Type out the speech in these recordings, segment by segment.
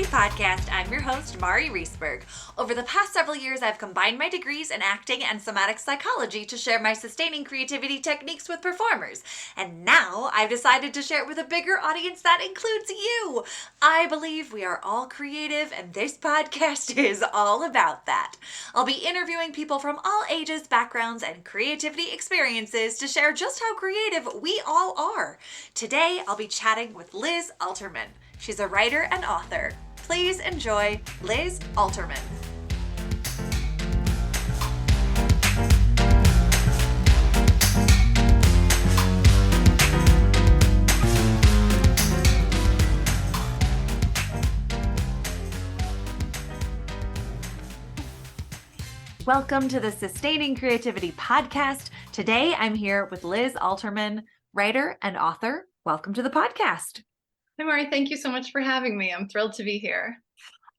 Creativity Podcast. I'm your host, Mari Reesberg. Over the past several years, I've combined my degrees in acting and somatic psychology to share my sustaining creativity techniques with performers. And now I've decided to share it with a bigger audience that includes you. I believe we are all creative, and this podcast is all about that. I'll be interviewing people from all ages, backgrounds, and creativity experiences to share just how creative we all are. Today, I'll be chatting with Liz Alterman. She's a writer and author. Please enjoy Liz Alterman. Welcome to the Sustaining Creativity Podcast. Today, I'm here with Liz Alterman, writer and author. Welcome to the podcast. Hi, Mari. Thank you so much for having me. I'm thrilled to be here.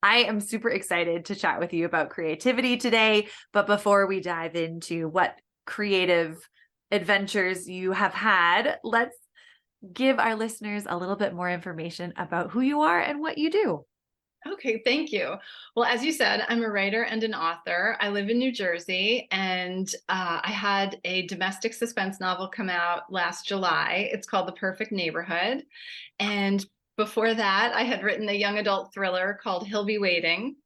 I am super excited to chat with you about creativity today. But before we dive into what creative adventures you have had, let's give our listeners a little bit more information about who you are and what you do. Okay, thank you. Well, as you said, I'm a writer and an author. I live in New Jersey, and I had a domestic suspense novel come out last July. It's called The Perfect Neighborhood. And before that, I had written a young adult thriller called He'll Be Waiting.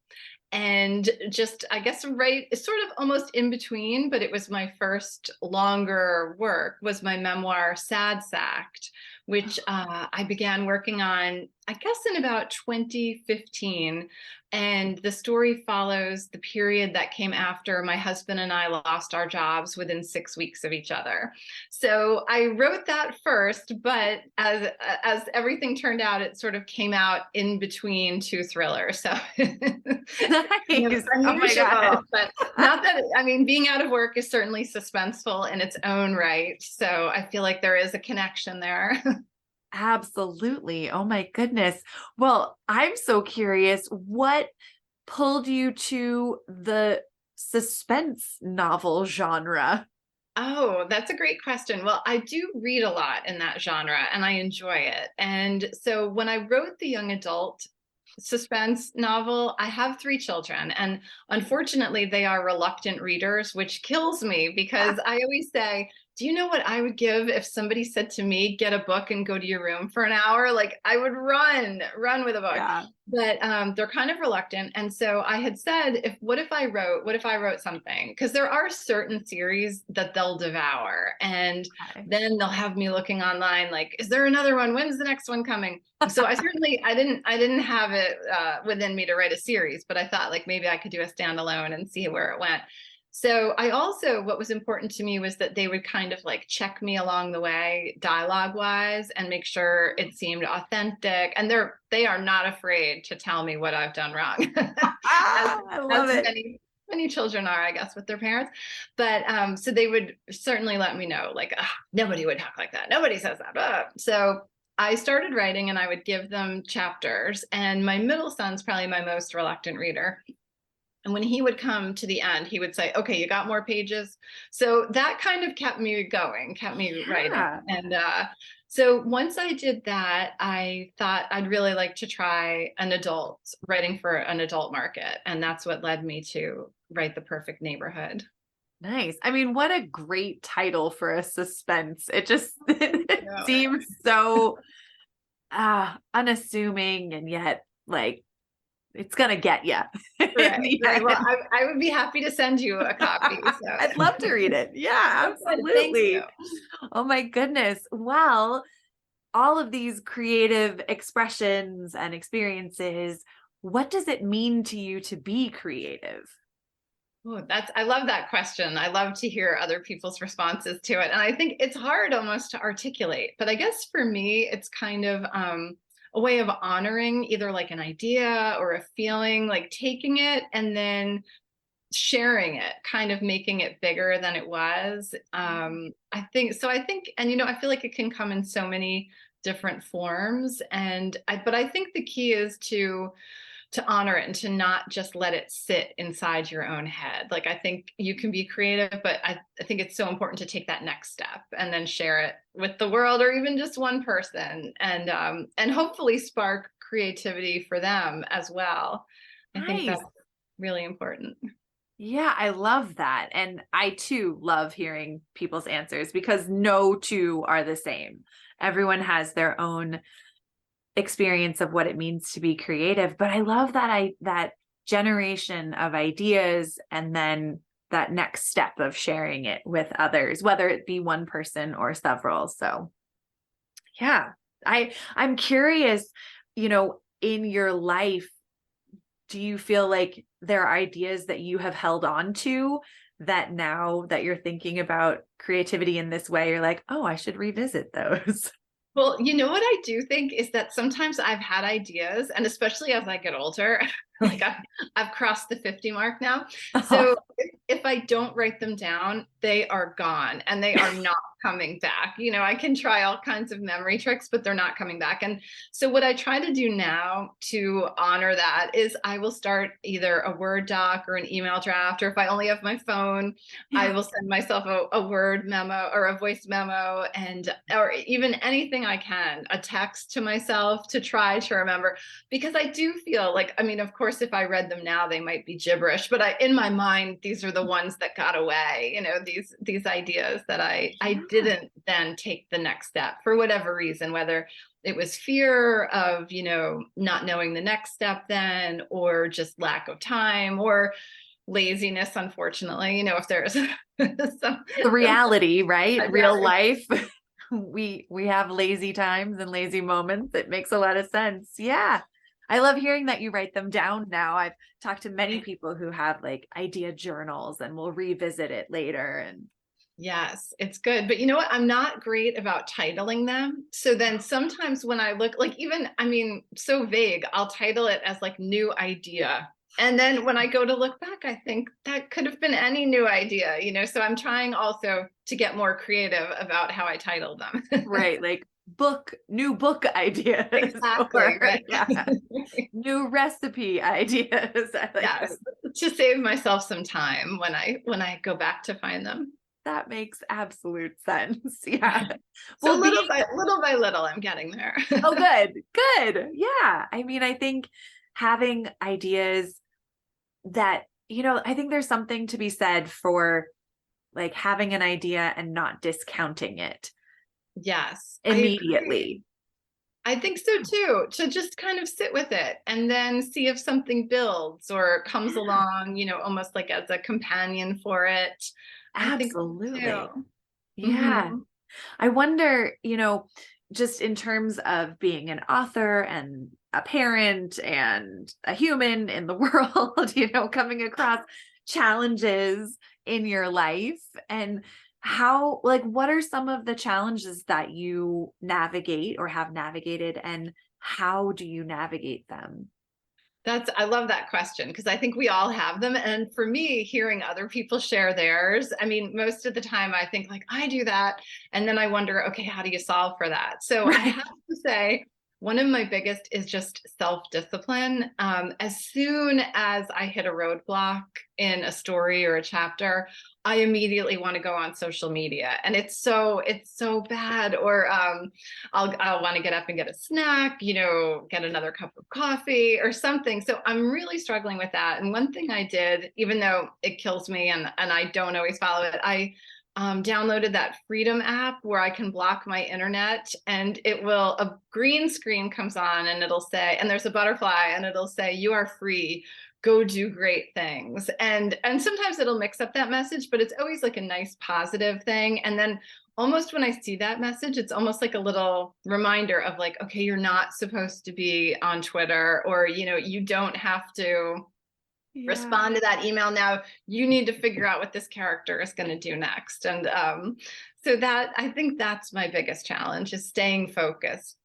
And just, I guess, it's sort of almost in between, but it was my first longer work, was my memoir, Sad Sacked, which I began working on, I guess, in about 2015. And the story follows the period that came after my husband and I lost our jobs within 6 weeks of each other. So I wrote that first, but as everything turned out, it sort of came out in between two thrillers. So Nice. Oh my God. But not that, I mean, being out of work is certainly suspenseful in its own right. So I feel like there is a connection there. Absolutely. Oh my goodness. Well, I'm so curious, what pulled you to the suspense novel genre? Oh, that's a great question. Well, I do read a lot in that genre and I enjoy it. And so when I wrote the young adult suspense novel, I have 3 children, and unfortunately they are reluctant readers, which kills me because I always say, do you know what I would give if somebody said to me, get a book and go to your room for an hour? Like, I would run with a book. Yeah. But they're kind of reluctant. And so I had said, what if I wrote something? Because there are certain series that they'll devour. And then they'll have me looking online, like, is there another one? When's the next one coming? So I didn't have it within me to write a series, but I thought, like, maybe I could do a standalone and see where it went. So I also, what was important to me was that they would kind of like check me along the way, dialogue wise, and make sure it seemed authentic. And they are not afraid to tell me what I've done wrong. I love it. Many children are, I guess, with their parents. But so they would certainly let me know, like, nobody would talk like that. Nobody says that. So I started writing and I would give them chapters. And my middle son's probably my most reluctant reader. And when he would come to the end, he would say, okay, you got more pages. So that kind of kept me going, kept me writing. And so once I did that, I thought I'd really like to try writing for an adult market. And that's what led me to write The Perfect Neighborhood. Nice. I mean, what a great title for a suspense. It just seems so unassuming, and yet, like, it's going to get you. Right. Well, I would be happy to send you a copy. So. I'd love to read it. Yeah, absolutely. Oh my goodness. Well, all of these creative expressions and experiences, what does it mean to you to be creative? Oh, I love that question. I love to hear other people's responses to it. And I think it's hard almost to articulate, but I guess for me, it's kind of, a way of honoring either like an idea or a feeling, like taking it and then sharing it, kind of making it bigger than it was. I think, and I feel like it can come in so many different forms. But I think the key is to honor it and to not just let it sit inside your own head. Like, I think you can be creative, but I think it's so important to take that next step and then share it with the world or even just one person and hopefully spark creativity for them as well. I think Nice. that's really important. Yeah, I love that. And I too love hearing people's answers because no two are the same. Everyone has their own experience of what it means to be creative. But I love that generation of ideas and then that next step of sharing it with others, whether it be one person or several. So yeah, I'm curious, in your life, do you feel like there are ideas that you have held on to that now that you're thinking about creativity in this way, you're like, oh, I should revisit those? Well, you know what I do think is that sometimes I've had ideas, and especially as I get older, like I've crossed the 50 mark now. So if I don't write them down, they are gone and they are not coming back. I can try all kinds of memory tricks, but they're not coming back. And so what I try to do now to honor that is I will start either a Word doc or an email draft, or if I only have my phone, I will send myself a word memo or a voice memo, or even anything I can, a text to myself to try to remember, because I do feel like, I mean, of course, if I read them now, they might be gibberish, but in my mind, these are the ones that got away, these ideas that I didn't then take the next step for whatever reason, whether it was fear of, not knowing the next step then, or just lack of time, or laziness, unfortunately, if there's The reality, right? Real life. We have lazy times and lazy moments. It makes a lot of sense. Yeah. I love hearing that you write them down now. I've talked to many people who have like idea journals and will revisit it later. And yes, it's good. But you know what? I'm not great about titling them. So then sometimes when I look, like, even, I mean, so vague, I'll title it as like new idea. And then when I go to look back, I think that could have been any new idea, so I'm trying also to get more creative about how I title them. right, like new book ideas. Exactly, or, right. Yeah, new recipe ideas. I like Yes, to save myself some time when I go back to find them. that makes absolute sense. Yeah. So Well, little by little, I'm getting there. oh, good. Yeah. I mean, I think having ideas that, I think there's something to be said for like having an idea and not discounting it Yes, I agree. immediately. I think so too, to just kind of sit with it and then see if something builds or comes along, almost like as a companion for it. I think so Absolutely. too. Yeah. Mhm. I wonder, just in terms of being an author and a parent and a human in the world, coming across challenges in your life, and how, like, what are some of the challenges that you navigate or have navigated, and how do you navigate them? I love that question because I think we all have them. And for me, hearing other people share theirs, I mean, most of the time I think like I do that. And then I wonder, okay, how do you solve for that? So I Right. have to say, one of my biggest is just self-discipline. As soon as I hit a roadblock in a story or a chapter, I immediately want to go on social media, and it's so bad. Or I'll want to get up and get a snack, get another cup of coffee or something. So I'm really struggling with that. And one thing I did, even though it kills me and I don't always follow it, I downloaded that Freedom app where I can block my internet, and a green screen comes on and it'll say, and there's a butterfly and it'll say, you are free, go do great things. And sometimes it'll mix up that message, but it's always like a nice positive thing. And then almost when I see that message, it's almost like a little reminder of like, okay, you're not supposed to be on Twitter, or, you don't have to Yeah. respond to that email now. You need to figure out what this character is going to do next. And so that, I think that's my biggest challenge, is staying focused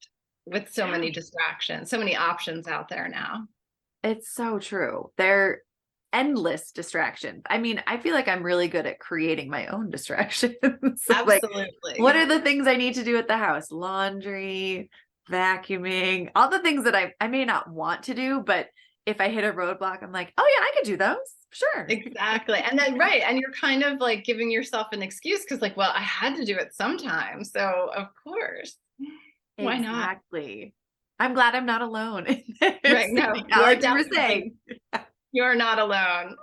with so Yeah. many distractions, so many options out there now. It's so true. They're endless distractions. I mean, I feel like I'm really good at creating my own distractions. Like, what Absolutely. are the things I need to do at the house? Laundry, vacuuming, all the things that I may not want to do, but if I hit a roadblock, I'm like, oh yeah, I could do those. Sure. Exactly. And then, right. And you're kind of like giving yourself an excuse because, like, well, I had to do it sometime. So, of course, why not? Exactly. I'm glad I'm not alone in this. Right. No, Yeah, you are like you were definitely, saying, you're not alone.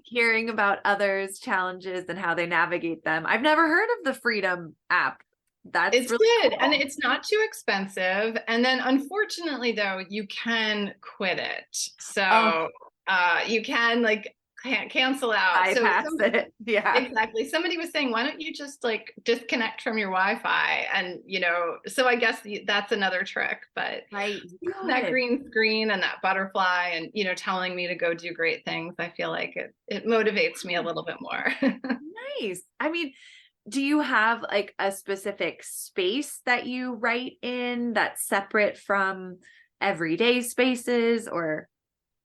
hearing about others' challenges and how they navigate them. I've never heard of the Freedom app. That's It's really good and cool. it's not too expensive. And then unfortunately though, you can quit it. Oh, So you can like can't cancel out. So bypass it. Yeah. exactly. Somebody was saying, why don't you just like disconnect from your Wi-Fi? And so I guess that's another trick, but Right. You seeing that could. green screen and that butterfly and telling me to go do great things, I feel like it motivates me a little bit more. Nice. I mean, do you have like a specific space that you write in that's separate from everyday spaces, or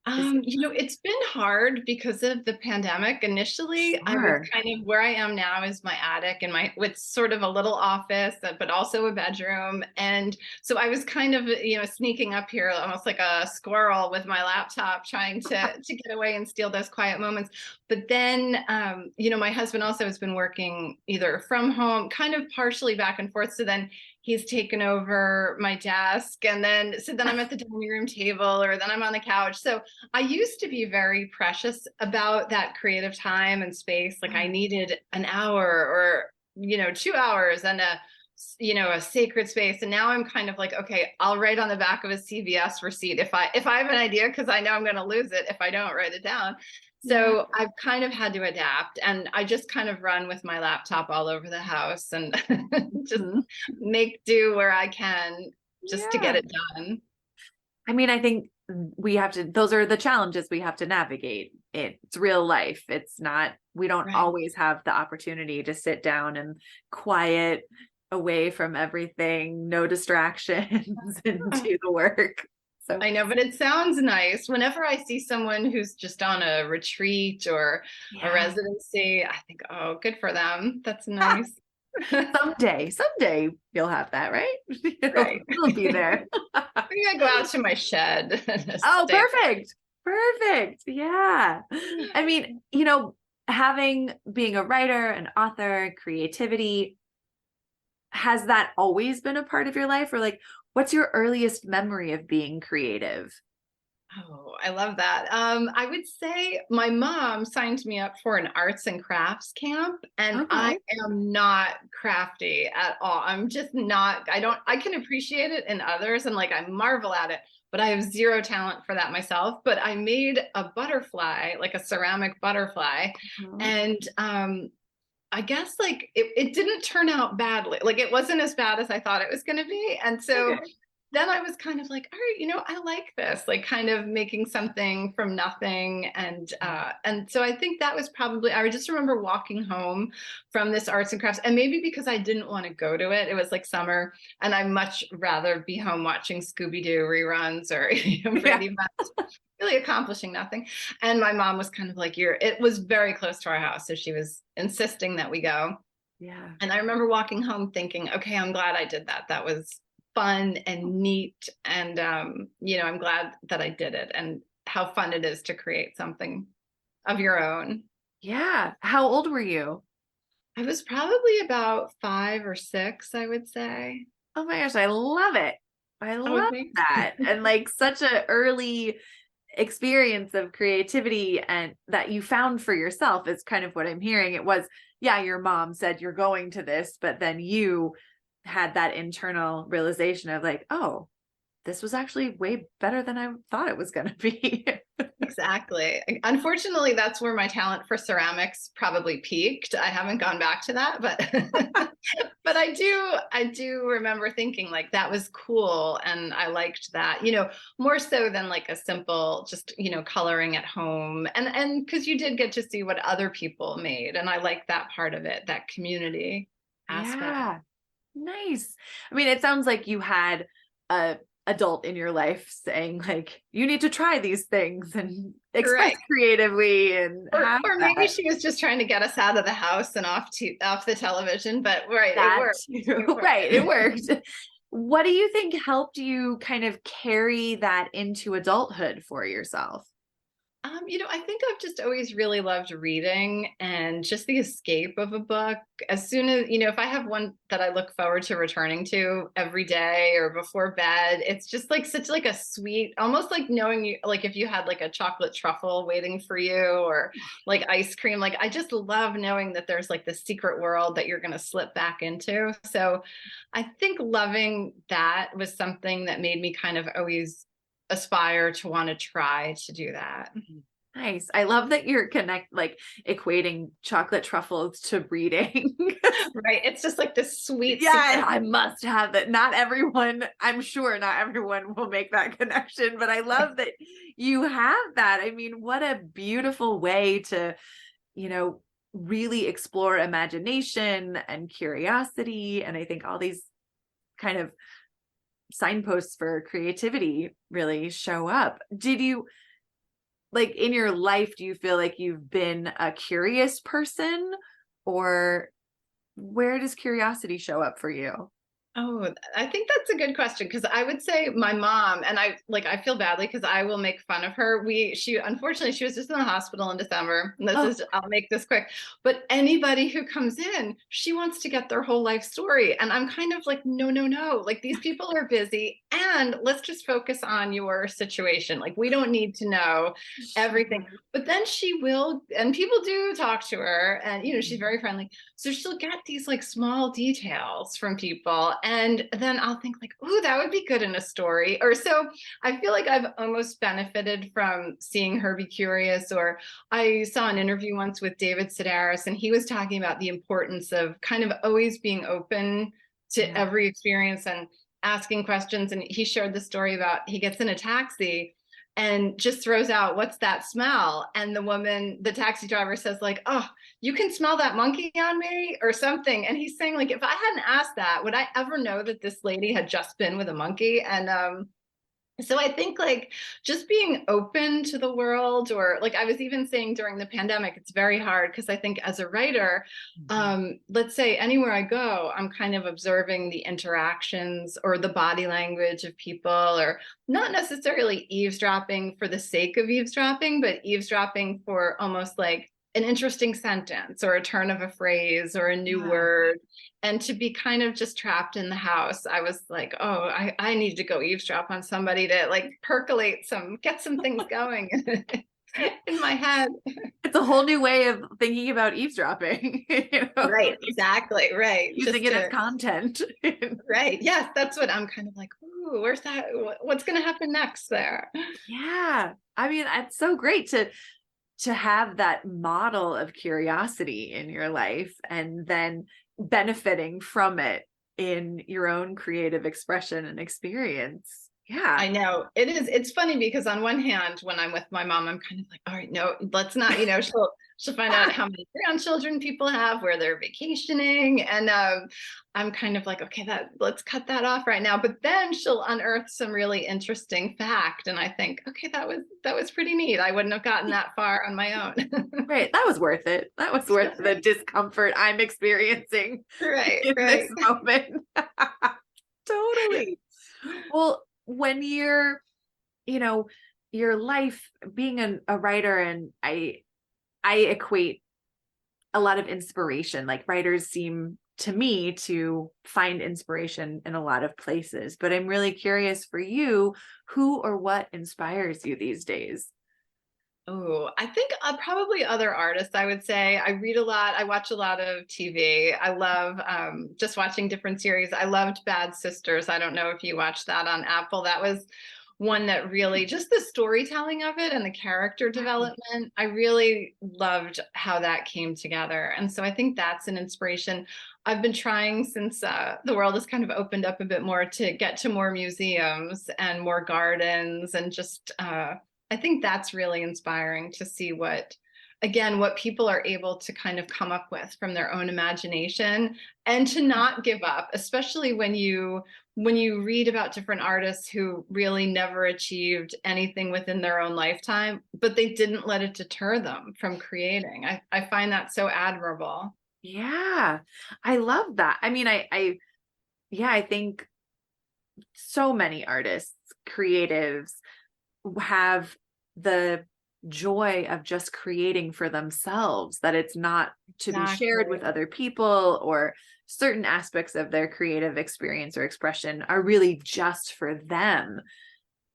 is it It's been hard because of the pandemic. Initially, I was sure? kind of where I am now is my attic and my with sort of a little office, but also a bedroom. And so I was kind of, sneaking up here almost like a squirrel with my laptop, trying to get away and steal those quiet moments. But then, my husband also has been working either from home, kind of partially back and forth. So then he's taken over my desk, and then I'm at the dining room table, or then I'm on the couch. So I used to be very precious about that creative time and space. Like I needed an hour or, 2 hours and a sacred space. And now I'm kind of like, okay, I'll write on the back of a CVS receipt if I have an idea, because I know I'm going to lose it if I don't write it down. Yeah. So I've kind of had to adapt, and I just kind of run with my laptop all over the house and just Mhm. make do where I can just to Yeah. get it done. I mean, I think those are the challenges we have to navigate. It's real life. It's not, we don't Right. always have the opportunity to sit down and quiet away from everything, no distractions, and do the work. So, I know, but it sounds nice. Whenever I see someone who's just on a retreat or a yeah. residency, I think, oh, good for them. That's nice. Someday you'll have that, right? It'll, Right. it'll be there. Maybe I go out to my shed and just Oh, stay. perfect. Perfect. Yeah. I mean, being a writer, an author, creativity, has that always been a part of your life? Or like, what's your earliest memory of being creative? Oh, I love that. I would say my mom signed me up for an arts and crafts camp, and I Okay. am not crafty at all. I'm just not, I can appreciate it in others and like I marvel at it, but I have zero talent for that myself. But I made a butterfly, like a ceramic butterfly, Mhm. and I guess like it didn't turn out badly. Like it wasn't as bad as I thought it was going to be. And so Okay. then I was kind of like, all right, I like this, like kind of making something from nothing. And so I think that was probably, I just remember walking home from this arts and crafts, and maybe because I didn't want to go to it, it was like summer, and I much rather be home watching Scooby-Doo reruns or Yeah. Brady Bunch, really accomplishing nothing. And my mom was kind of like, it was very close to our house, so she was insisting that we go. Yeah. And I remember walking home thinking, okay, I'm glad I did that. That was fun and neat. And, I'm glad that I did it, and how fun it is to create something of your own. Yeah. How old were you? I was probably about 5 or 6, I would say. Oh my gosh, I love it. I Oh, love thanks. that. And like such a early experience of creativity and that you found for yourself is kind of what I'm hearing. It was, yeah, your mom said you're going to this, but then you had that internal realization of like, oh, this was actually way better than I thought it was going to be. Exactly. Unfortunately, that's where my talent for ceramics probably peaked. I haven't gone back to that, but but I do remember thinking like that was cool, and I liked that, more so than like a simple just, coloring at home. And because you did get to see what other people made, and I like that part of it, that community aspect. Yeah. Nice. I mean, it sounds like you had a adult in your life saying like, you need to try these things and express Right. creatively and have Or maybe that. she was just trying to get us out of the house and off the television, but right, it That worked. too. It worked. Right. It worked. What do you think helped you kind of carry that into adulthood for yourself? I think I've just always really loved reading and just the escape of a book. As soon as, if I have one that I look forward to returning to every day or before bed, it's just like such like a sweet, almost like knowing you, like if you had like a chocolate truffle waiting for you or like ice cream, like I just love knowing that there's like the secret world that you're going to slip back into. So I think loving that was something that made me kind of always aspire to want to try to do that. Nice. I love that you're equating chocolate truffles to reading. Right. It's just like this sweet Yeah, secret. I must have that. Not everyone, I'm sure not everyone will make that connection, but I love that you have that. I mean, what a beautiful way to, you know, really explore imagination and curiosity. And I think all these kind of signposts for creativity really show up. Did you, like, in your life, do you feel like you've been a curious person, or where does curiosity show up for you? Oh, I think that's a good question because I would say my mom and I feel badly because I will make fun of her. She unfortunately she was just in the hospital in December. And Oh, I'll make this quick. But anybody who comes in, she wants to get their whole life story. And I'm kind of like, no, no, no. Like these people are busy and let's just focus on your situation. Like we don't need to know everything. sure. But then she will, and people do talk to her, and she's very friendly. So she'll get these like small details from people. And then I'll think like, oh, that would be good in a story. Or so I feel like I've almost benefited from seeing her be curious. Or I saw an interview once with David Sedaris, and he was talking about the importance of kind of always being open to Yeah. every experience and asking questions. And he shared the story about he gets in a taxi and just throws out, what's that smell? And the taxi driver says like, oh, you can smell that monkey on me or something. And he's saying like, if I hadn't asked that, would I ever know that this lady had just been with a monkey? And so I think like just being open to the world, or like I was even saying during the pandemic, it's very hard because I think as a writer, Mhm. let's say anywhere I go, I'm kind of observing the interactions or the body language of people, or not necessarily eavesdropping for the sake of eavesdropping, but eavesdropping for almost like an interesting sentence or a turn of a phrase or a new Yeah. word. And to be kind of just trapped in the house, I was like, oh, I need to go eavesdrop on somebody to like percolate get some things going in my head. It's a whole new way of thinking about eavesdropping, Right, exactly. Right. using Just it as to, content. right. Yes, that's what I'm kind of like, ooh, where's that? What's going to happen next there? Yeah. I mean, it's so great to have that model of curiosity in your life and then benefiting from it in your own creative expression and experience. Yeah. I know it is. It's funny because on one hand, when I'm with my mom, I'm kind of like, all right, no, let's not, she'll find out how many grandchildren people have, where they're vacationing. And I'm kind of like, okay, let's cut that off right now. But then she'll unearth some really interesting fact. And I think, okay, that was pretty neat. I wouldn't have gotten that far on my own. Right. That was worth it. That was worth the discomfort I'm experiencing Right, in this right. moment. Totally. Well, when you know, your life being a writer, and I equate a lot of inspiration. Like writers seem to me to find inspiration in a lot of places, but I'm really curious for you, who or what inspires you these days? Oh, I think probably other artists, I would say. I read a lot. I watch a lot of TV. I love just watching different series. I loved Bad Sisters. I don't know if you watched that on Apple. That was one that really, just the storytelling of it and the character Right. development, I really loved how that came together. And so I think that's an inspiration. I've been trying since the world has kind of opened up a bit more to get to more museums and more gardens and just I think that's really inspiring to see what people are able to kind of come up with from their own imagination and to not give up, especially when you read about different artists who really never achieved anything within their own lifetime, but they didn't let it deter them from creating. I find that so admirable. Yeah. I love that. I mean, yeah, I think so many artists, creatives have the joy of just creating for themselves, that it's not to be shared with Exactly. other people, or certain aspects of their creative experience or expression are really just for them.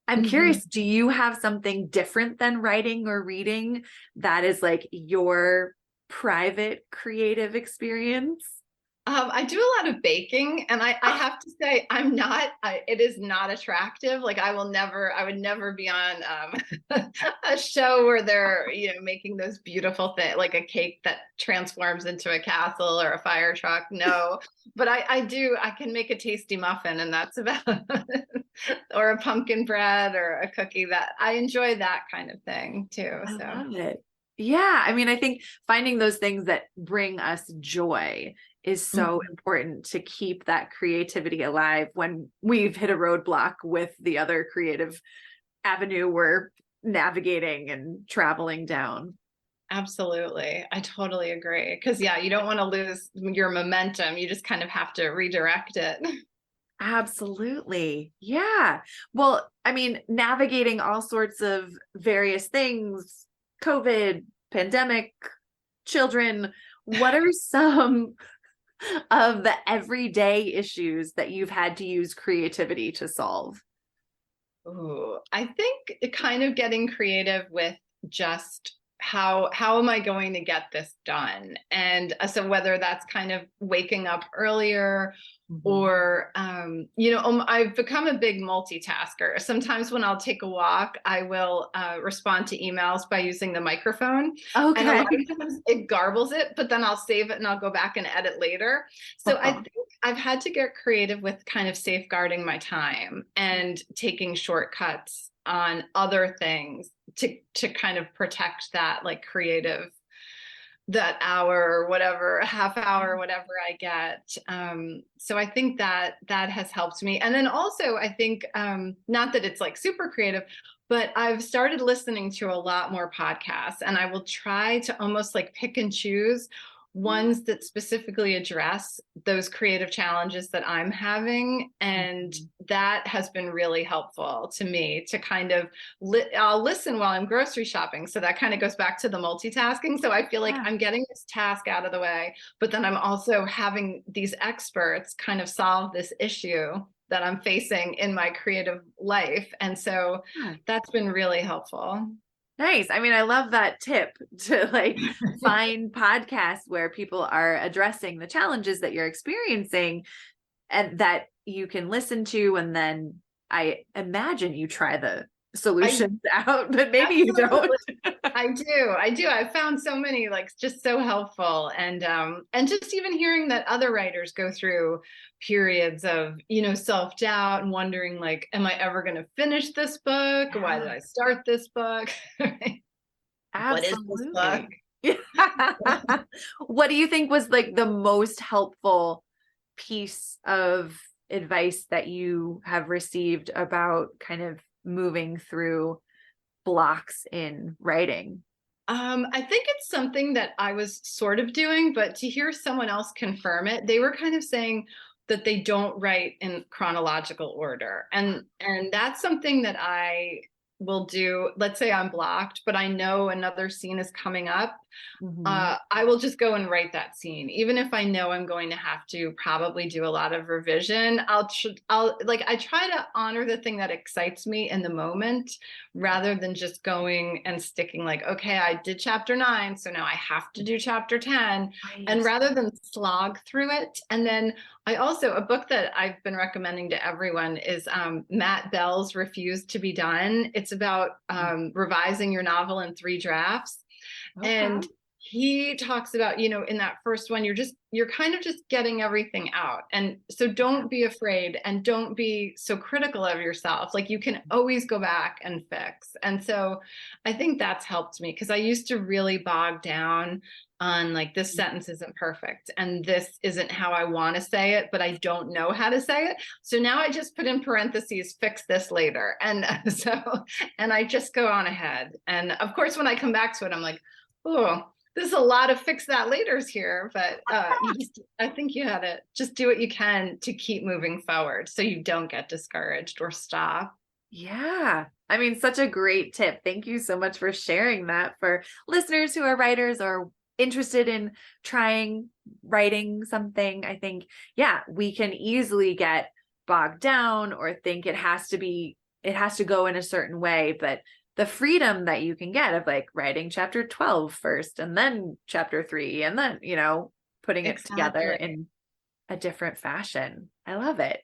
I'm Mhm. curious, do you have something different than writing or reading that is like your private creative experience? I do a lot of baking, and I have to say, it is not attractive. Like I would never be on a show where they're, making those beautiful things, like a cake that transforms into a castle or a fire truck. No, but I can make a tasty muffin, and that's about or a pumpkin bread or a cookie. That I enjoy that kind of thing too. I So. love it. Yeah. I mean, I think finding those things that bring us joy is so Mhm. important to keep that creativity alive when we've hit a roadblock with the other creative avenue we're navigating and traveling down. Absolutely. I totally agree. Because, yeah, you don't want to lose your momentum. You just kind of have to redirect it. Absolutely. Yeah. Well, I mean, navigating all sorts of various things, COVID, pandemic, children, what are some of the everyday issues that you've had to use creativity to solve? Ooh, I think it kind of getting creative with just how am I going to get this done? And so whether that's kind of waking up earlier Mhm. or I've become a big multitasker. Sometimes when I'll take a walk, I will respond to emails by using the microphone, and a lot Okay. of times it garbles it, but then I'll save it and I'll go back and edit later. So I Uh-huh. think I've had to get creative with kind of safeguarding my time and taking shortcuts on other things to kind of protect that like creative, that hour or whatever, half hour, whatever I get. So I think that that has helped me. And then also I think, not that it's like super creative, but I've started listening to a lot more podcasts, and I will try to almost like pick and choose ones that specifically address those creative challenges that I'm having. And Mhm. that has been really helpful to me to kind of I'll listen while I'm grocery shopping. So that kind of goes back to the multitasking. So I feel like Yeah. I'm getting this task out of the way, but then I'm also having these experts kind of solve this issue that I'm facing in my creative life. And so Yeah. that's been really helpful. Nice. I mean, I love that tip to like find podcasts where people are addressing the challenges that you're experiencing and that you can listen to. And then I imagine you try the I solutions out, but maybe you don't. absolutely I do. I found so many like just so helpful, and just even hearing that other writers go through periods of, self-doubt and wondering like, am I ever going to finish this book? Why did Yeah, I start this book? What is this book? absolutely. What do you think was like the most helpful piece of advice that you have received about kind of moving through blocks in writing? I think it's something that I was sort of doing, but to hear someone else confirm it, they were kind of saying that they don't write in chronological order. And that's something that I will do. Let's say I'm blocked, but I know another scene is coming up. Mhm. I will just go and write that scene, even if I know I'm going to have to probably do a lot of revision. I'll like I try to honor the thing that excites me in the moment, rather than just going and sticking like, okay, I did chapter 9, so now I have to do chapter 10, and Right. rather than slog through it. And then I also a book that I've been recommending to everyone is Matt Bell's Refused to Be Done. It's about revising your novel in 3 drafts. And Okay. he talks about, in that first one, you're kind of just getting everything out. And so don't be afraid and don't be so critical of yourself. Like you can always go back and fix. And so I think that's helped me, because I used to really bog down on like, this sentence isn't perfect and this isn't how I want to say it, but I don't know how to say it. So now I just put in parentheses, fix this later. And and I just go on ahead. And of course, when I come back to it, I'm like, oh, there's a lot of fix that laters here, but I think you had to just do what you can to keep moving forward so you don't get discouraged or stop. Yeah. I mean, such a great tip. Thank you so much for sharing that for listeners who are writers or interested in trying writing something. I think, yeah, we can easily get bogged down or think it has to go in a certain way. But the freedom that you can get of like writing chapter 12 first and then chapter 3 and then, putting it together Exactly. in a different fashion. I love it.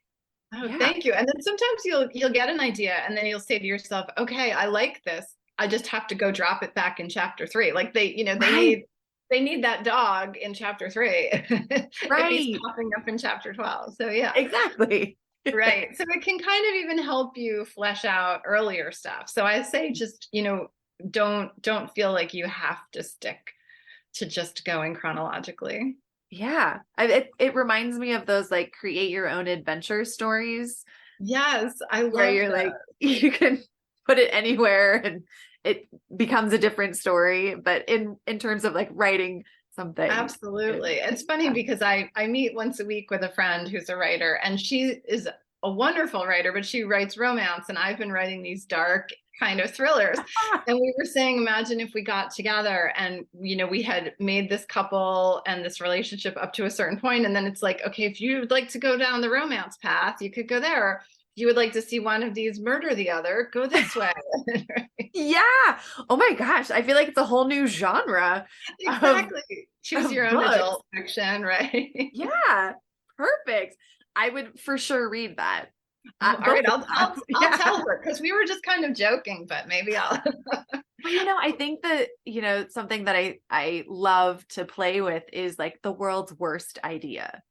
Oh, Yeah. thank you. And then sometimes you'll get an idea and then you'll say to yourself, okay, I like this. I just have to go drop it back in chapter 3. Like Right. they need that dog in chapter 3 if he's Right. popping up in chapter 12. So yeah. Exactly. Right. So it can kind of even help you flesh out earlier stuff. So I say just, don't feel like you have to stick to just going chronologically. Yeah. It reminds me of those like create your own adventure stories Yes, I where love you're like, that. you can put it anywhere and it becomes a different story. But in terms of like writing something. Absolutely. It's funny Yeah. because I meet once a week with a friend who's a writer, and she is a wonderful writer, but she writes romance, and I've been writing these dark kind of thrillers. And we were saying, imagine if we got together and we had made this couple and this relationship up to a certain point, and then it's like, okay, if you'd like to go down the romance path, you could go there. If you would like to see one of these murder the other, go this way. Yeah. Oh my gosh. I feel like it's a whole new genre of Exactly. Choose of your own books. adult fiction, right? Yeah. Perfect. I would for sure read that. Oh, all Both right, of I'll us. I'll Yeah. tell her because we were just kind of joking, but maybe I'll. But I think that, something that I love to play with is like the world's worst idea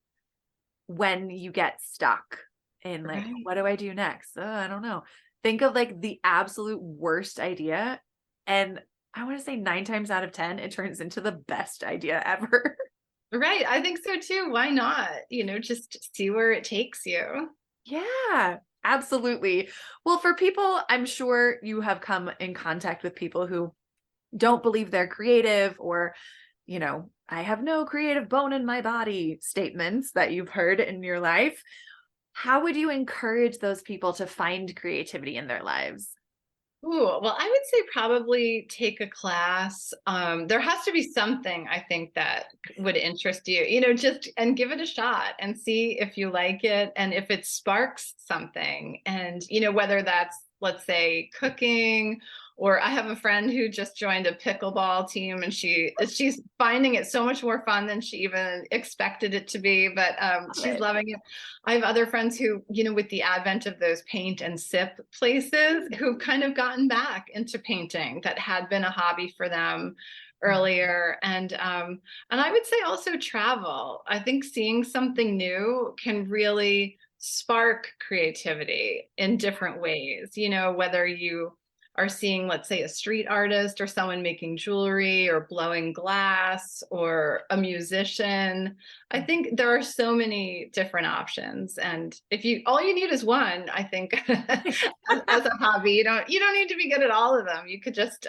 when you get stuck in like, Right. what do I do next? I don't know. Think of like the absolute worst idea. And I want to say 9 times out of 10, it turns into the best idea ever. Right. I think so too. Why not? Just see where it takes you. Yeah, absolutely. Well, for people, I'm sure you have come in contact with people who don't believe they're creative or, I have no creative bone in my body statements that you've heard in your life. How would you encourage those people to find creativity in their lives? Ooh, well, I would say probably take a class. There has to be something I think that would interest you, just and give it a shot and see if you like it and if it sparks something. And, whether that's, let's say, cooking, or I have a friend who just joined a pickleball team and she's finding it so much more fun than she even expected it to be, but Love she's it. loving it. I have other friends who, with the advent of those paint and sip places, who've kind of gotten back into painting that had been a hobby for them earlier. And I would say also travel. I think seeing something new can really spark creativity in different ways, whether you are seeing, let's say, a street artist or someone making jewelry or blowing glass or a musician. I think there are so many different options. And if all you need is one, I think as a hobby, you don't need to be good at all of them. You could just,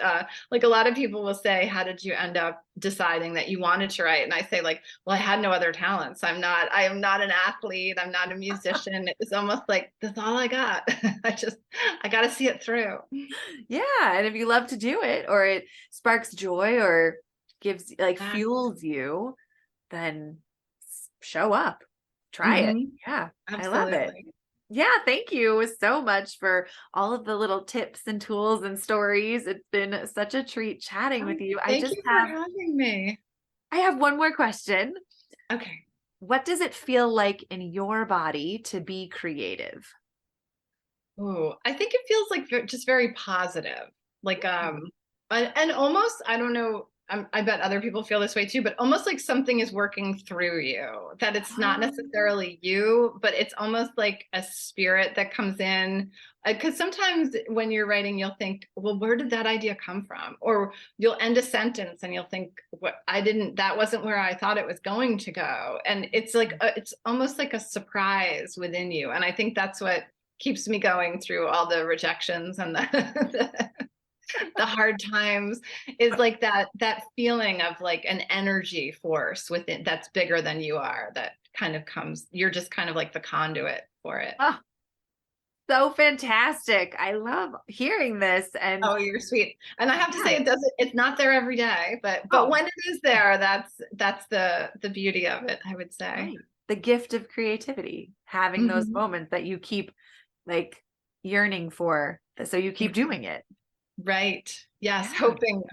like a lot of people will say, how did you end up deciding that you wanted to write? And I say like, well, I had no other talents. I am not an athlete. I'm not a musician. It was almost like, that's all I got. I got to see it through. Yeah. And if you love to do it or it sparks joy or gives like fuels you, then show up, try it. Mm-hmm. Yeah. I love it. Absolutely. Yeah, thank you so much for all of the little tips and tools and stories. It's been such a treat chatting with Oh, you. thank you for having me. I have one more question. Okay. What does it feel like in your body to be creative? Ooh, I think it feels like just very positive. Like and almost, I don't know, I bet other people feel this way too, but almost like something is working through you, that it's not Um, necessarily you, but it's almost like a spirit that comes in. Because sometimes when you're writing, you'll think, well, where did that idea come from? Or you'll end a sentence and you'll think, that wasn't where I thought it was going to go. And it's like, it's almost like a surprise within you. And I think that's what keeps me going through all the rejections and the hard times, is like that feeling of like an energy force within that's bigger than you are, that kind of comes, you're just kind of like the conduit for it. oh, so fantastic. I love hearing this. And Oh, you're sweet. And I have to say, yeah. it's not there every day, but Oh, when it is there, that's the beauty of it, I would say. right. The gift of creativity, having those Mhm. moments that you keep like yearning for. So you keep doing it. Right. Yes. Yeah.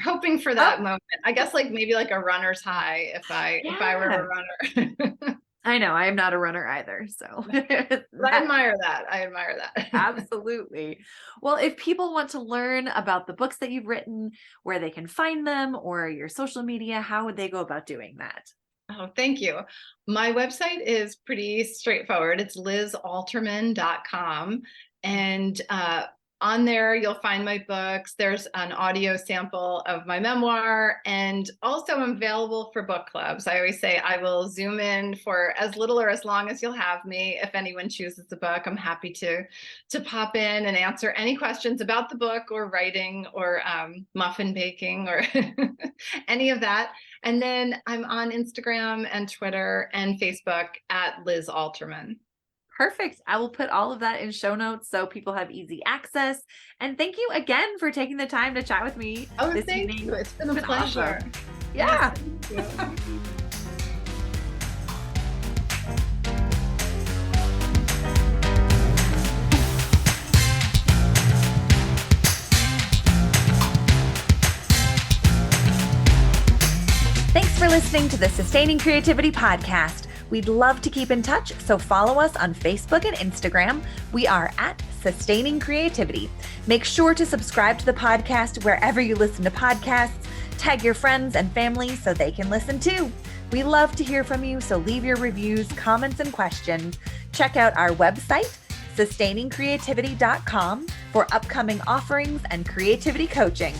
Hoping for Oh, that moment. I guess like maybe like a runner's high if I were yeah. a runner. I know I am not a runner either. So But I that admire that. I admire that. absolutely. Well, if people want to learn about the books that you've written, where they can find them or your social media, how would they go about doing that? Oh, thank you. My website is pretty straightforward. It's lizalterman.com. And on there, you'll find my books. There's an audio sample of my memoir. And also, I'm available for book clubs. I always say I will Zoom in for as little or as long as you'll have me. If anyone chooses a book, I'm happy to pop in and answer any questions about the book or writing or muffin baking or any of that. And then I'm on Instagram and Twitter and Facebook at Liz Alterman. Perfect. I will put all of that in show notes so people have easy access. And thank you again for taking the time to chat with me Oh, this thank evening. you. It's been It's a been pleasure. awesome. Yes, Yeah. thank you. Thanks for listening to the Sustaining Creativity Podcast. We'd love to keep in touch, so follow us on Facebook and Instagram. We are at Sustaining Creativity. Make sure to subscribe to the podcast wherever you listen to podcasts. Tag your friends and family so they can listen too. We love to hear from you, so leave your reviews, comments, and questions. Check out our website, sustainingcreativity.com, for upcoming offerings and creativity coaching.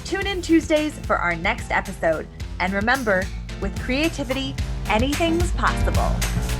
Tune in Tuesdays for our next episode. And remember, with creativity, anything's possible.